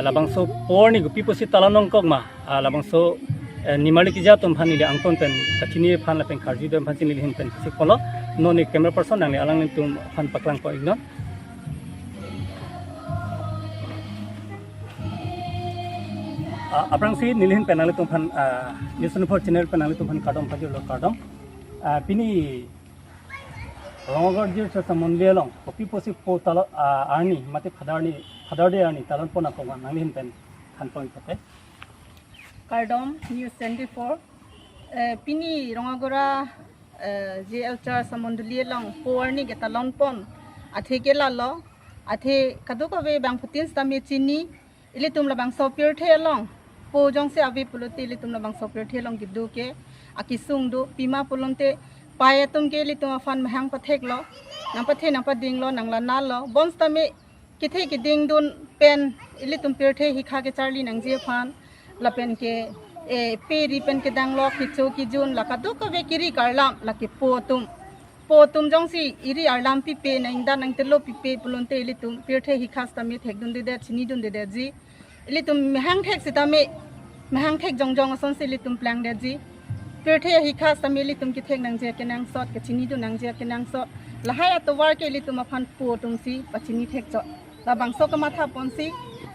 labang so por ni gupi posi talanong kok ma labang so nimali ki jatom phani le angton pen kachini phan la pen kharji dom phani le hin pen sik polo no ni camera person nang le alang tum phan paklang ko igno aprang si nilhin penang le tum phan listen for channel penang le tum phan kadom phajur lo kadom pini Rongagora G.E.L sa mondialong kopi posi po talo arani mate phadar de arani talon pona ko nang hin pen khan point pate Kardom News 24 Pini Rongagora G.E.L char sa mondialong po arni ketalon pon athe kelalo athe kaduka ve bang putin stami chini ile tumla bang sopir thelong po jong se avi puluti ile tumla bang sopir thelong gidu ke akisung du pima pulonte paya tum ke li tum afan mahang pathek lo nang pathe nang pading lo nang la na lo bons tame kithe ki ding dun pen ili tum pirthe hi kha ke charli nang je fan la pen ke e peri pen ke dang lo ki chu ki jun la ka du ka ve kiri karlam la ki po tum jong si iri arlam pi pe nang da nang telo pi pe pulonte ili tum pirthe hi khas tame thek dun de chini dun de ji ili tum mahang thek si tame mahang thek jong jong ason si ili tum plang de ji Pirthe hi khas tamili tum ki thek nang je ke nang sot ke chini du nang je ke nang sot lahai atowar ke li tum afan po tum si pachini thek cho la bangso ka matha ponsi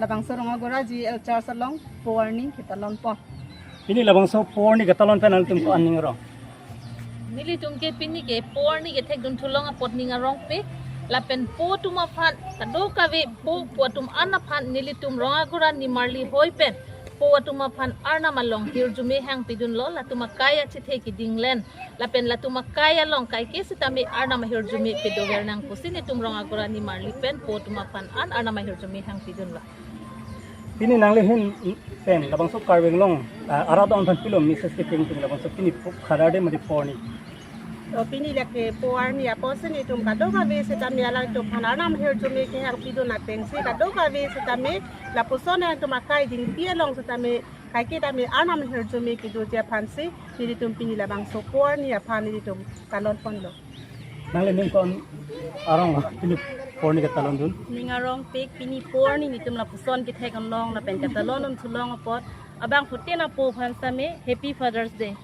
la bangso Rongagora G.E.L char salong warning ketalon po pini labang so por ni ketalon penal tum ko aning ro nili tum ke pini ke por ni ke thek dun thulong a pot ninga rong pe la pen po tum afan kado ka ve po tum ana phan nili tum Rongagora ni marli hoi pen po atuma phan arna malong hirjume hang pidun lo la tuma kaya chithe ki dinglen la pen la tuma kaya long kai ke sitame arna ma hirjume pedover nang pusini tum Rongagora ni marli pen po tuma phan an arna ma hirjume hang pidun la pini nang le hin pen labang so karweng long arada on phan pilo message ke king tum labang so pini khadar de mari por ni Pini leke po arni aposini tum kado ka ve se tame ala to phanana ma hirjume ke hang pidun na pen si kado ka ve se tame la pusona tum kai ding pia long se tame kai ke tame anam hirjume ki do je phansi ni tum pini la bang so por ni aphan ni tum talon pon lo nang le ning kon arong pini por ni ketalon dun ningarong pek pini por ni tum la puson ki thek on long la pen ketalon on thulong apot abang futena po phan same happy father's day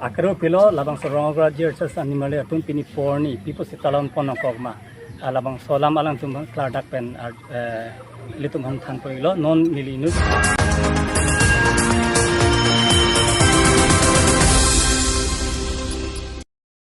akaro pilo labang so Rongagora G.E.L sa animal atum pini por ni pipo si talon pon ko ma labang solam alang tum klar dak pen litum han than ko ilo non nili nu